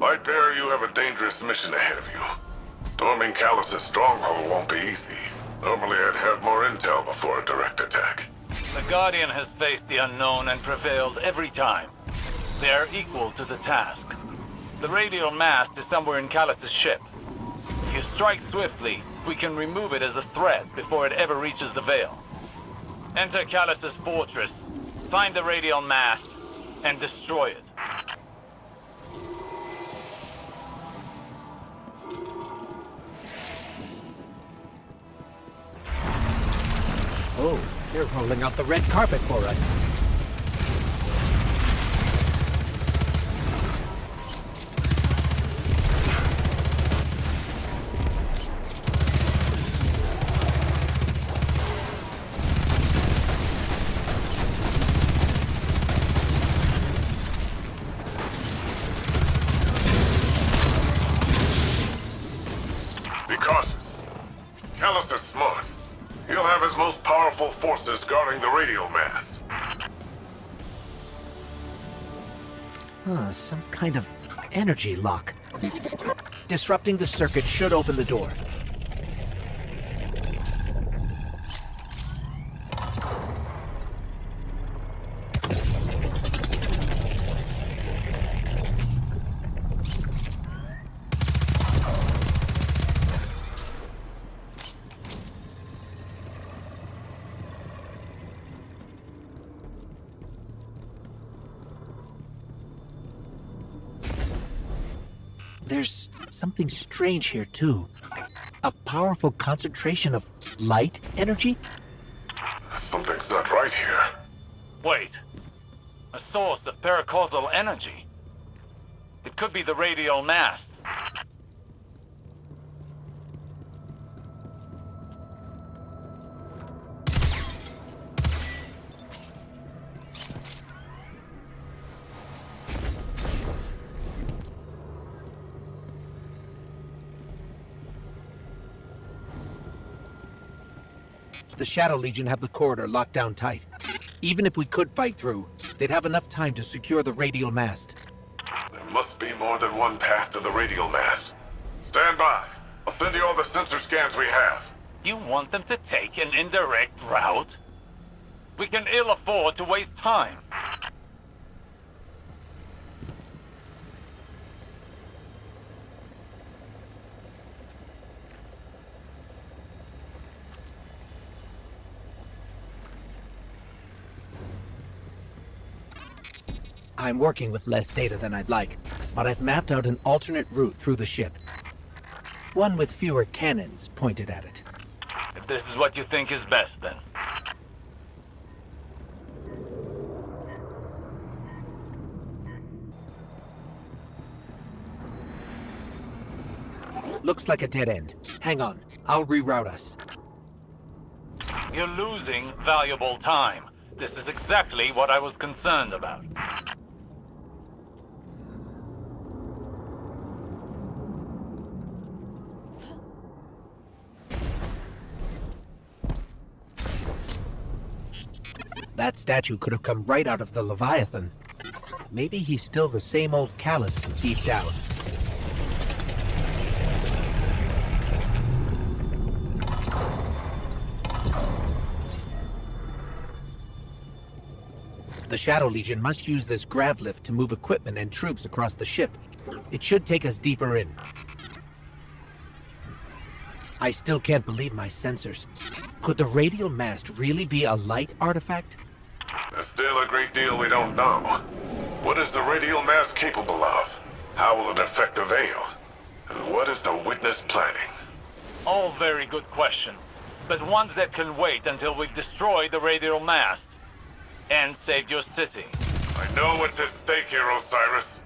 Lightbearer, you have a dangerous mission ahead of you. Storming Callus's stronghold won't be easy. Normally I'd have more intel before a direct attack. The Guardian has faced the unknown and prevailed every time. They are equal to the task. The radial mast is somewhere in Callus's ship. If you strike swiftly, we can remove it as a threat before it ever reaches the Veil. Enter Callus's fortress, find the radial mast, and destroy it. Oh, they're rolling out the red carpet for us. Be cautious. Callus is smart. He'll have his most powerful forces guarding the radial mast. Some kind of energy lock. Disrupting the circuit should open the door. There's something strange here, too. A powerful concentration of light energy? Something's not right here. Wait. A source of paracausal energy. It could be the radial mast. The Shadow Legion have the corridor locked down tight. Even if we could fight through, they'd have enough time to secure the radial mast. There must be more than one path to the radial mast. Stand by. I'll send you all the sensor scans we have. You want them to take an indirect route? We can ill afford to waste time. I'm working with less data than I'd like, but I've mapped out an alternate route through the ship. One with fewer cannons pointed at it. If this is what you think is best, then. Looks like a dead end. Hang on, I'll reroute us. You're losing valuable time. This is exactly what I was concerned about. That statue could have come right out of the Leviathan. Maybe he's still the same old Callus deep down. The Shadow Legion must use this grav lift to move equipment and troops across the ship. It should take us deeper in. I still can't believe my sensors. Could the radial mast really be a light artifact? There's still a great deal we don't know. What is the radial mast capable of? How will it affect the Veil? And what is the Witness planning? All very good questions, but ones that can wait until we've destroyed the radial mast and saved your city. I know what's at stake here, Osiris.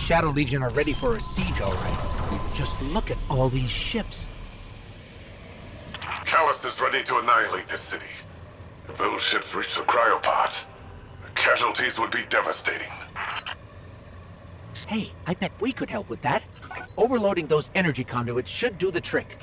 Shadow Legion are ready for a siege, all right. Just look at all these ships. Callus is ready to annihilate this city. If those ships reach the cryopods, the casualties would be devastating. Hey, I bet we could help with that. Overloading those energy conduits should do the trick.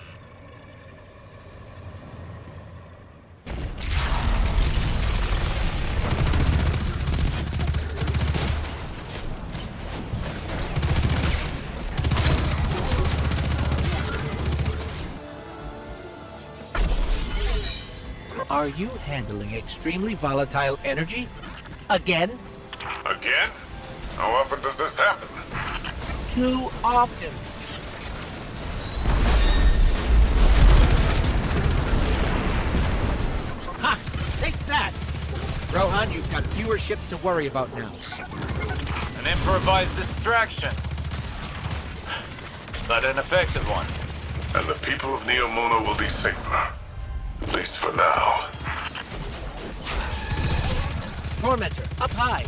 Are you handling extremely volatile energy? Again? Again? How often does this happen? Too often. Ha! Take that! Rohan, you've got fewer ships to worry about now. An improvised distraction. But an effective one. And the people of Neomuna will be safer. At least for now. Tormentor, up high!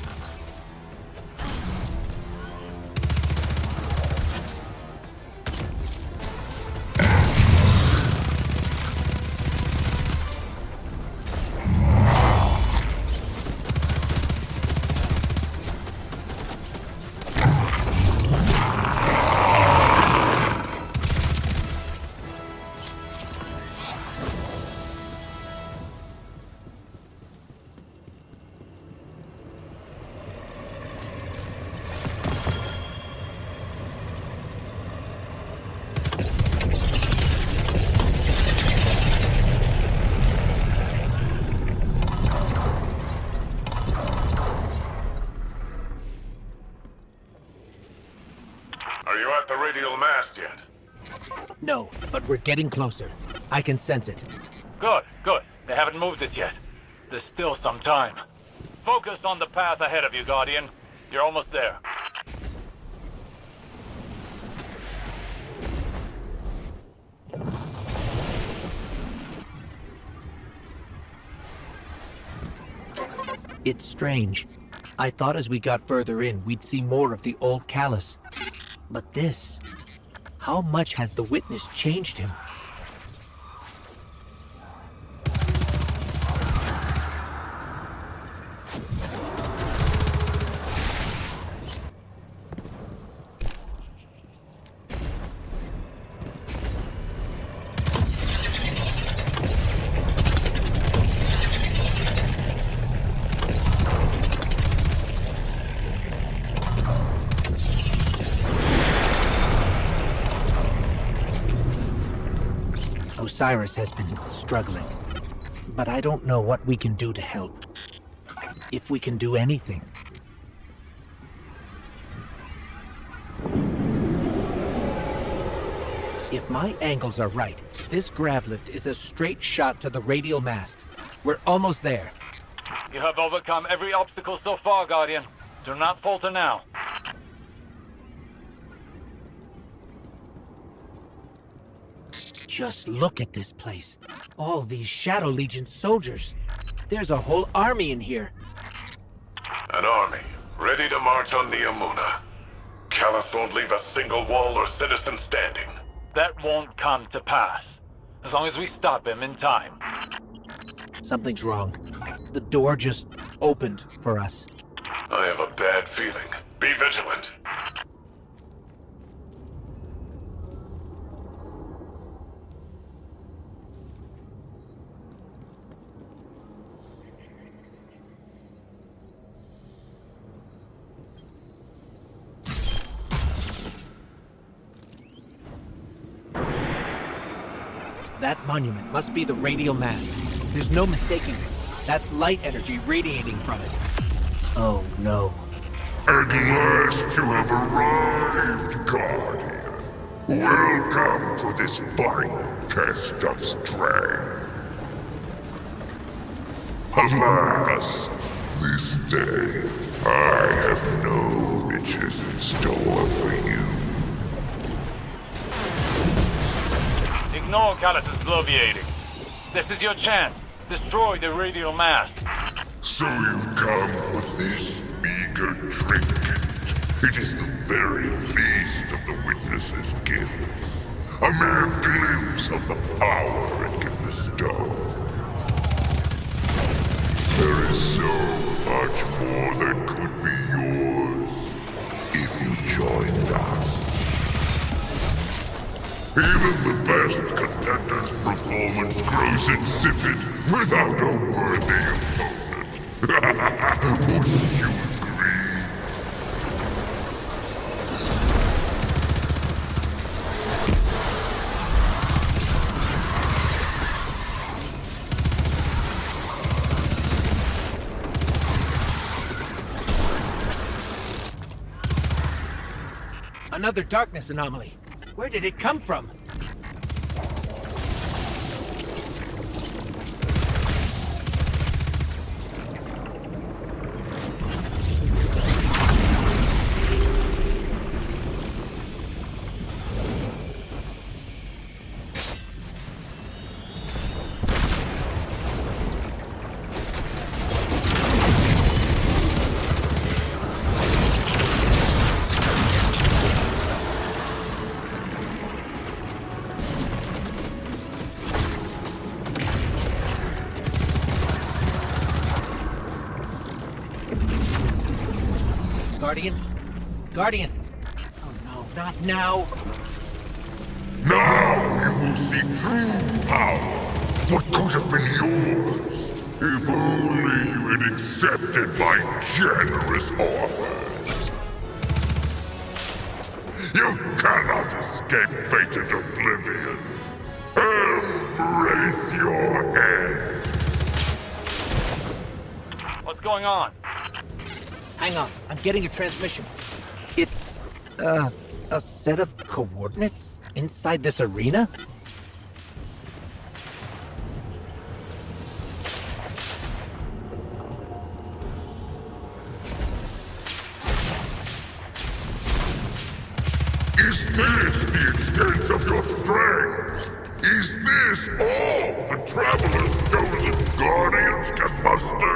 Are you at the radial mast yet? No, but we're getting closer. I can sense it. Good, good. They haven't moved it yet. There's still some time. Focus on the path ahead of you, Guardian. You're almost there. It's strange. I thought as we got further in, we'd see more of the old Callus. But this... How much has the Witness changed him? Osiris has been struggling, but I don't know what we can do to help. If we can do anything. If my angles are right, this gravlift is a straight shot to the radial mast. We're almost there. You have overcome every obstacle so far, Guardian. Do not falter now. Just look at this place. All these Shadow Legion soldiers. There's a whole army in here. An army, ready to march on Neomuna. Callus won't leave a single wall or citizen standing. That won't come to pass. As long as we stop him in time. Something's wrong. The door just opened for us. I have a bad feeling. Be vigilant. That monument must be the radial mast. There's no mistaking it. That's light energy radiating from it. Oh, no. At last you have arrived, Guardian. Welcome to this final test of strength. Alas, this day I have no riches in store for you. Ignore Callus's bloviating. This is your chance. Destroy the radial mast. So you've come for this meager trinket. It is the very least of the witness's gifts. A mere glimpse of the power it can bestow. There is so much more that could be yours if you joined us. Even the best contender's performance grows insipid without a worthy opponent. Wouldn't you agree? Another darkness anomaly. Where did it come from? Guardian? Guardian! Oh no, not now! Now you will see true power. What could have been yours, if only you had accepted my generous offers. You cannot escape fated oblivion. Embrace your end. What's going on? Hang on, I'm getting a transmission. It's, a set of coordinates inside this arena? Is this the extent of your strength? Is this all the Traveler's chosen Guardians can muster?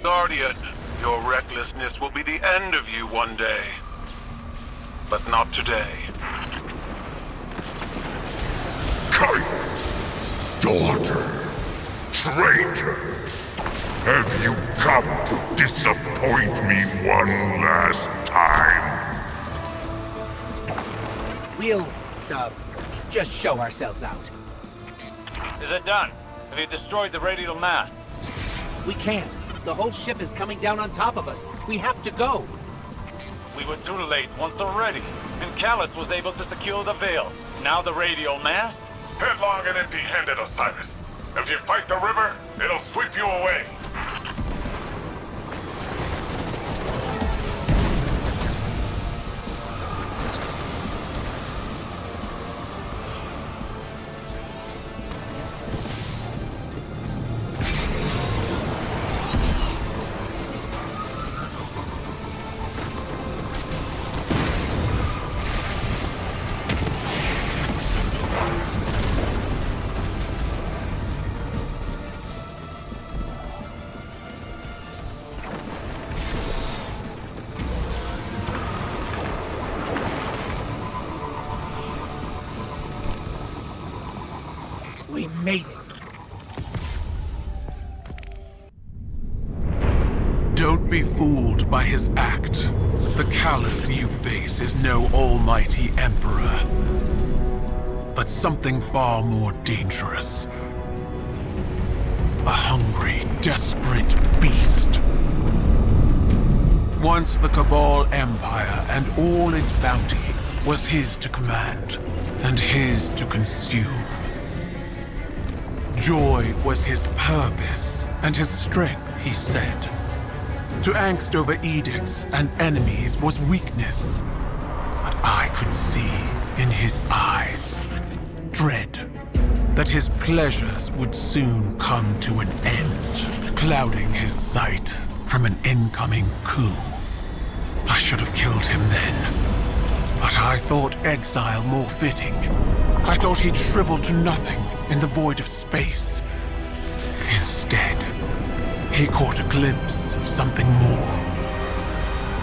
Guardian, your recklessness will be the end of you one day. But not today. Kite! Daughter! Traitor! Have you come to disappoint me one last time? We'll, just show ourselves out. Is it done? Have you destroyed the radial mast? We can't. The whole ship is coming down on top of us. We have to go. We were too late once already, and Callus was able to secure the veil. Now the radial mast? Headlong and empty-handed, Osiris. If you fight the river, it'll sweep you away. We made it. Don't be fooled by his act. The Callus you face is no almighty emperor, but something far more dangerous. A hungry, desperate beast. Once the Cabal Empire and all its bounty was his to command, and his to consume. Joy was his purpose, and his strength, he said. To angst over edicts and enemies was weakness. But I could see in his eyes dread that his pleasures would soon come to an end, clouding his sight from an incoming coup. I should have killed him then, but I thought exile more fitting. I thought he'd shrivel to nothing in the void of space. Instead, he caught a glimpse of something more.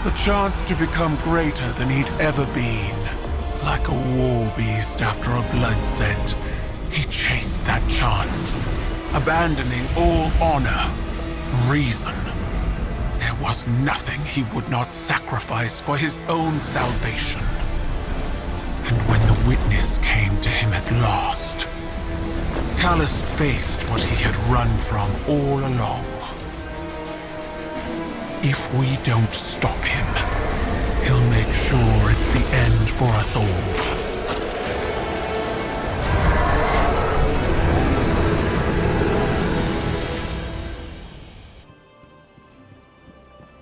The chance to become greater than he'd ever been. Like a war beast after a blood scent, he chased that chance, abandoning all honor, reason. There was nothing he would not sacrifice for his own salvation. And when the witness came to him at last, Callus faced what he had run from all along. If we don't stop him, he'll make sure it's the end for us all.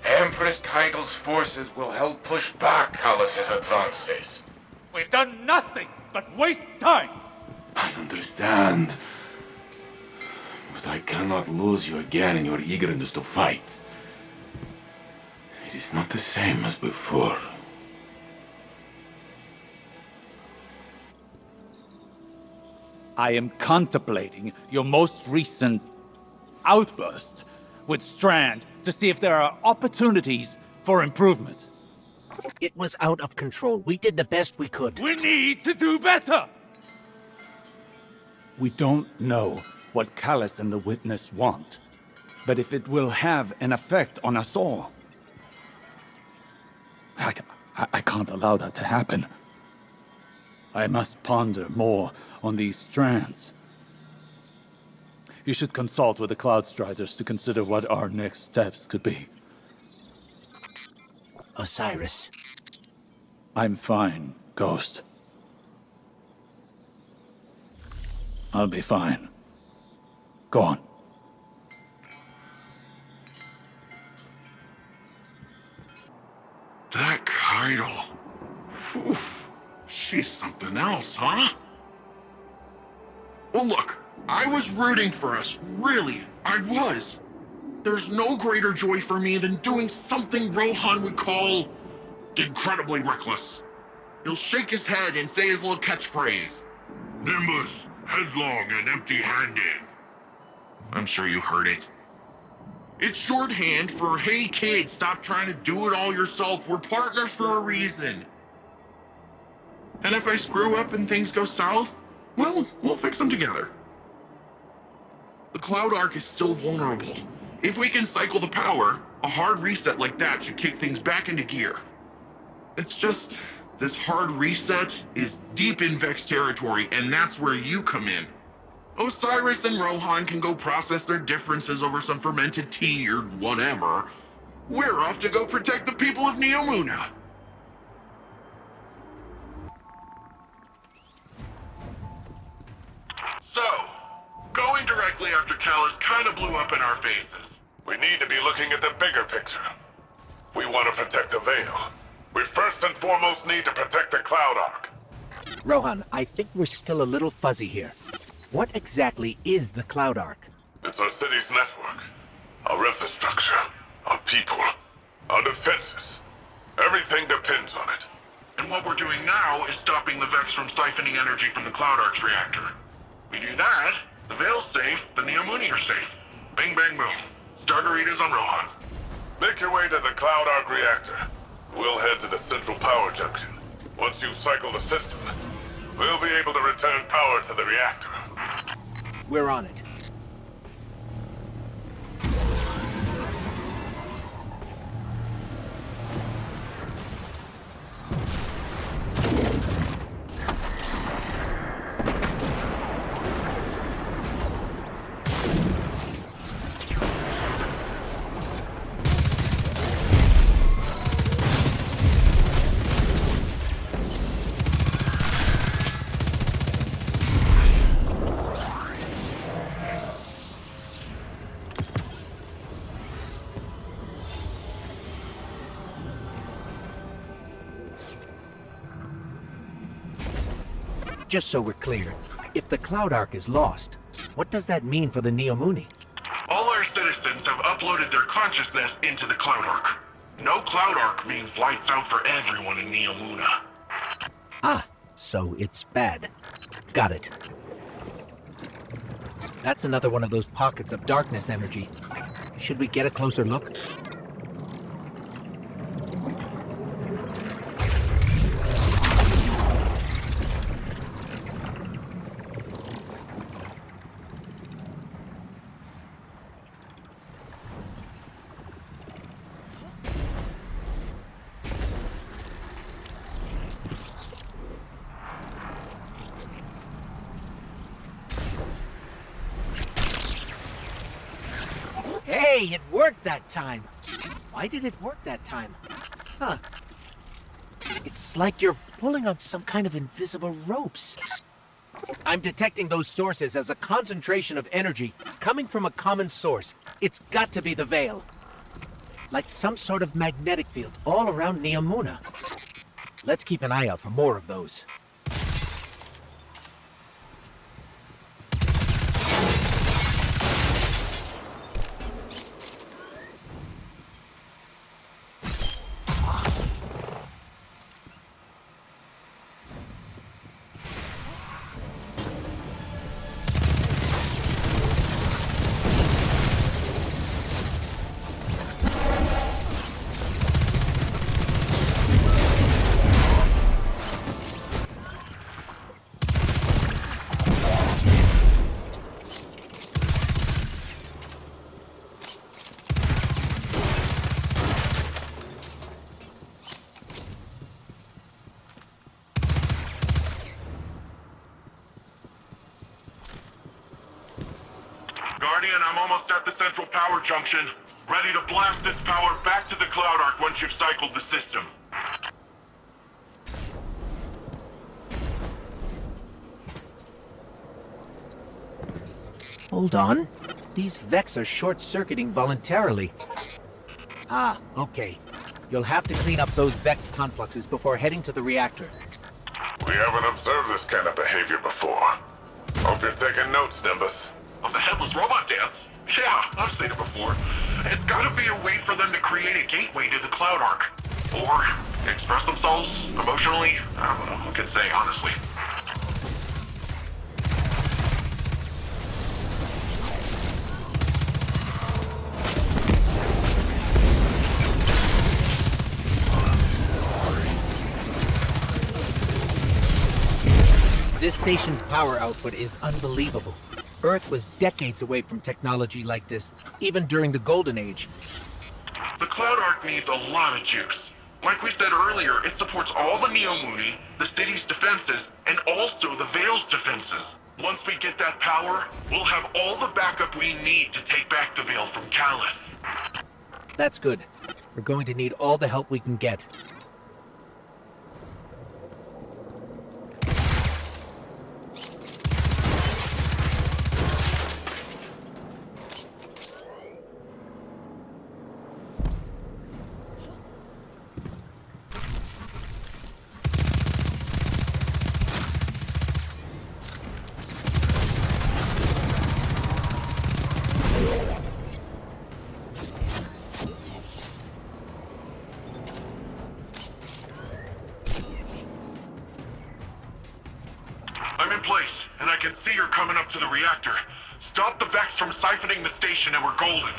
Empress Keitel's forces will help push back Callus's advances. We've done nothing but waste time! I understand. But I cannot lose you again in your eagerness to fight. It is not the same as before. I am contemplating your most recent outburst with Strand to see if there are opportunities for improvement. It was out of control. We did the best we could. We need to do better! We don't know what Callus and the Witness want, but if it will have an effect on us all, I can't allow that to happen. I must ponder more on these strands. You should consult with the Cloud Striders to consider what our next steps could be. Osiris. I'm fine, Ghost. I'll be fine. Go on. That Keitel. Oof. She's something else, huh? Well, look, I was rooting for us. Really, I was. There's no greater joy for me than doing something Rohan would call incredibly reckless. He'll shake his head and say his little catchphrase. Nimbus, headlong and empty-handed. I'm sure you heard it. It's shorthand for, hey kid, stop trying to do it all yourself. We're partners for a reason. And if I screw up and things go south, well, we'll fix them together. The Cloud Arc is still vulnerable. If we can cycle the power, a hard reset like that should kick things back into gear. It's just, this hard reset is deep in Vex territory, and that's where you come in. Osiris and Rohan can go process their differences over some fermented tea or whatever. We're off to go protect the people of Neomuna. So, going directly after Callus kind of blew up in our faces. We need to be looking at the bigger picture. We want to protect the Veil. We first and foremost need to protect the Cloud Arc. Rohan, I think we're still a little fuzzy here. What exactly is the Cloud Arc? It's our city's network, our infrastructure, our people, our defenses. Everything depends on it. And what we're doing now is stopping the Vex from siphoning energy from the Cloud Arc's reactor. We do that, the Veil's safe, the Neomuni are safe. Bing, bang, boom. Stargaritas on Rohan. Make your way to the Cloud Arc reactor. We'll head to the central power junction. Once you cycle the system, we'll be able to return power to the reactor. We're on it. just so we're clear, if the Cloud Ark is lost, what does that mean for the Neomuni? All our citizens have uploaded their consciousness into the Cloud Ark. No Cloud Ark means lights out for everyone in Neomuna. Ah, so it's bad. Got it. That's another one of those pockets of darkness energy. Should we get a closer look? Hey, it worked that time! Why did it work that time? Huh. It's like you're pulling on some kind of invisible ropes. I'm detecting those sources as a concentration of energy coming from a common source. It's got to be the Veil. Like some sort of magnetic field all around Neomuna. Let's keep an eye out for more of those. Guardian, I'm almost at the central power junction. Ready to blast this power back to the Cloud Ark once you've cycled the system. Hold on. These Vex are short-circuiting voluntarily. Ah, okay. You'll have to clean up those Vex confluxes before heading to the reactor. We haven't observed this kind of behavior before. Hope you're taking notes, Nimbus. Of the headless robot dance? Yeah, I've seen it before. It's gotta be a way for them to create a gateway to the Cloud Ark. Or express themselves emotionally. I don't know who can say, honestly. This station's power output is unbelievable. Earth was decades away from technology like this, even during the Golden Age. The Cloud Ark needs a lot of juice. Like we said earlier, it supports all the Neomuni, the city's defenses, and also the Veil's defenses. Once we get that power, we'll have all the backup we need to take back the Veil from Callus. That's good. We're going to need all the help we can get. I'm in place, and I can see you're coming up to the reactor. Stop the Vex from siphoning the station and we're golden.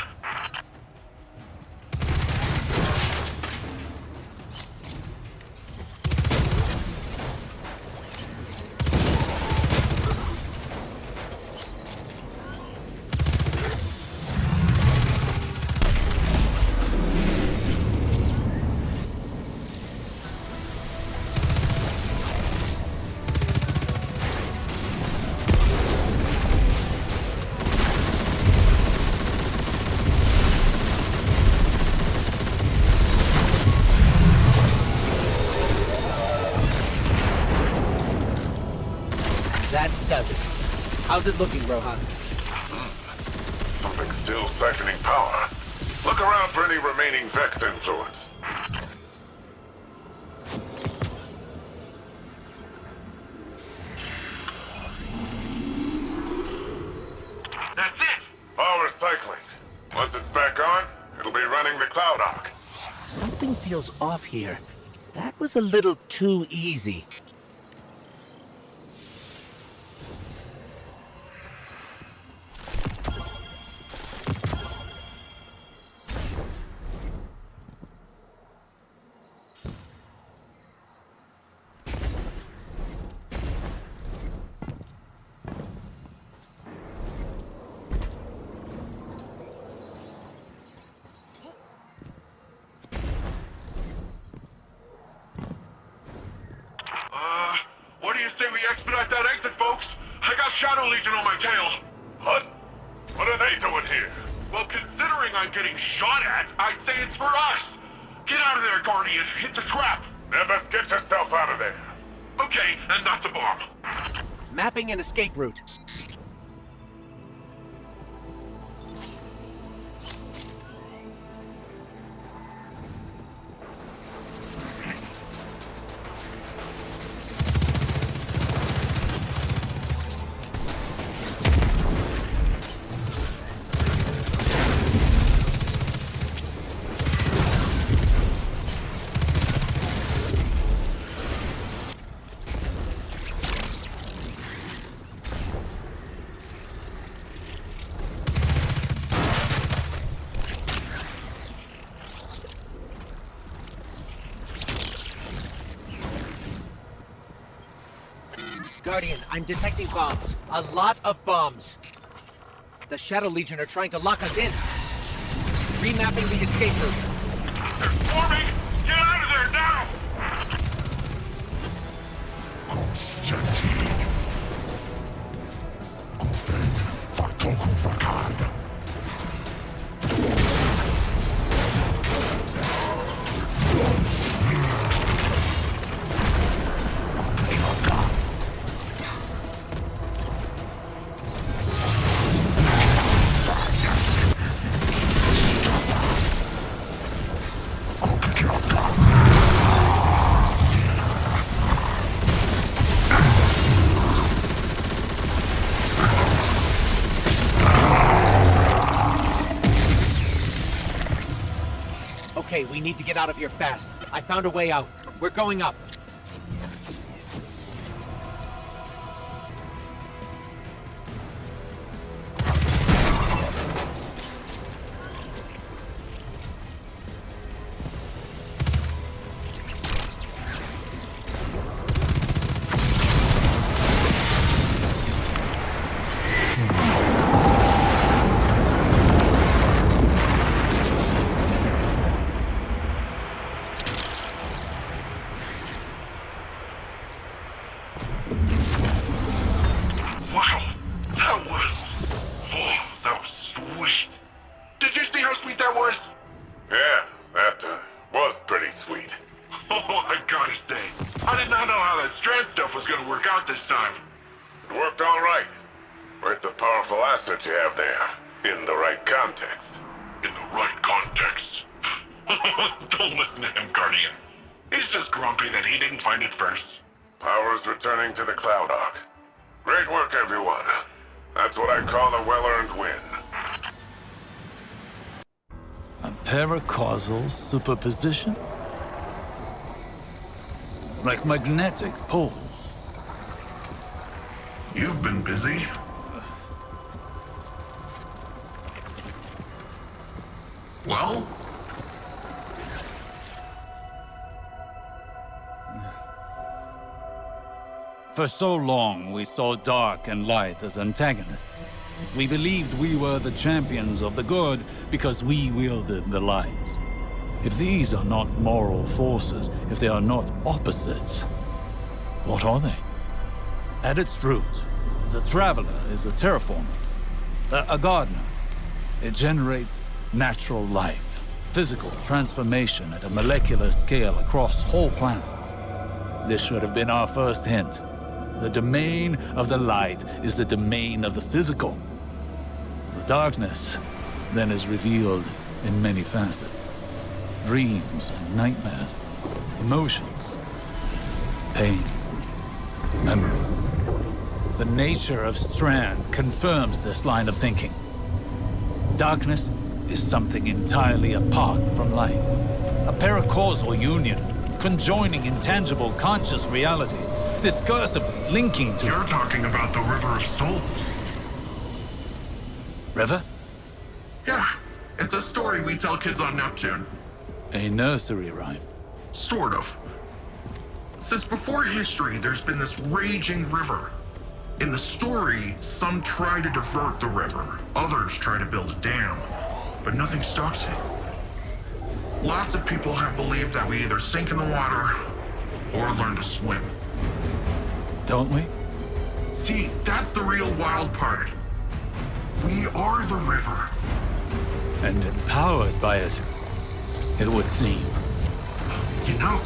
That does it. How's it looking, Rohan? Something still siphoning power. Look around for any remaining Vex influence. point. Once it's back on, it'll be running the Cloud Arc. Something feels off here. That was a little too easy. What do you say we expedite that exit, folks? I got Shadow Legion on my tail. What? What are they doing here? Well, considering I'm getting shot at, I'd say it's for us. Get out of there, Guardian. It's a trap. Nimbus, get yourself out of there. Okay, and that's a bomb. Mapping an escape route. Guardian, I'm detecting bombs. A lot of bombs. The Shadow Legion are trying to lock us in. Remapping the escape route. They're forming! Get out of there now! Okay, we need to get out of here fast. I found a way out. We're going up. Wow, that was sweet. Did you see how sweet that was? Yeah, that was pretty sweet. Oh, I gotta say, I did not know how that strand stuff was gonna work out this time. It worked all right. With the powerful asset you have there, in the right context. In the right context. Don't listen to him, Guardian. He's just grumpy that he didn't find it first. Power's returning to the Cloud Arc. Great work, everyone. That's what I call a well-earned win. A paracausal superposition? Like magnetic poles. You've been busy. Well? For so long, we saw dark and light as antagonists. We believed we were the champions of the good because we wielded the light. If these are not moral forces, if they are not opposites, what are they? At its root, the Traveler is a terraformer, a gardener. It generates natural life, physical transformation at a molecular scale across whole planets. This should have been our first hint. The domain of the light is the domain of the physical. The darkness then is revealed in many facets. Dreams and nightmares, emotions, pain, memory. The nature of Strand confirms this line of thinking. Darkness is something entirely apart from light. A paracausal union, conjoining intangible conscious realities, discursively linking to... You're talking about the River of Souls. River? Yeah, it's a story we tell kids on Neptune. A nursery rhyme. Sort of. Since before history, there's been this raging river. In the story, some try to divert the river, others try to build a dam, but nothing stops it. Lots of people have believed that we either sink in the water or learn to swim. Don't we? See, that's the real wild part. We are the river. And empowered by it, it would seem. You know,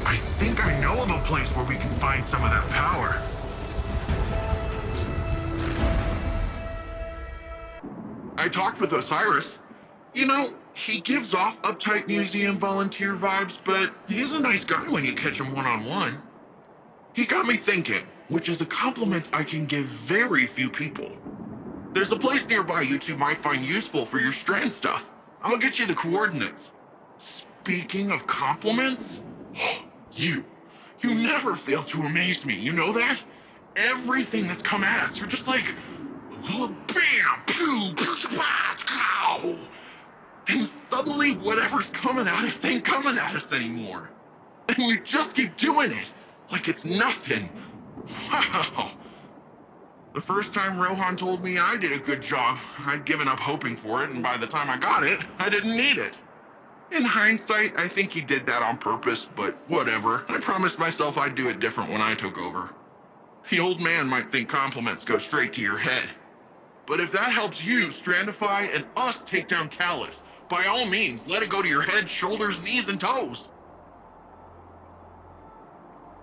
I think I know of a place where we can find some of that power. I talked with Osiris. You know, he gives off uptight museum volunteer vibes, but he's a nice guy when you catch him one-on-one. He got me thinking, which is a compliment I can give very few people. There's a place nearby you two might find useful for your strand stuff. I'll get you the coordinates. Speaking of compliments, you never fail to amaze me, you know that? Everything that's come at us, you're just like, bam, pew, pew, pow. And suddenly whatever's coming at us ain't coming at us anymore. And we just keep doing it, like it's nothing. Wow. The first time Rohan told me I did a good job, I'd given up hoping for it, and by the time I got it, I didn't need it. In hindsight, I think he did that on purpose, but whatever. I promised myself I'd do it different when I took over. The old man might think compliments go straight to your head. But if that helps you Strandify and us take down Callus, by all means, let it go to your head, shoulders, knees, and toes.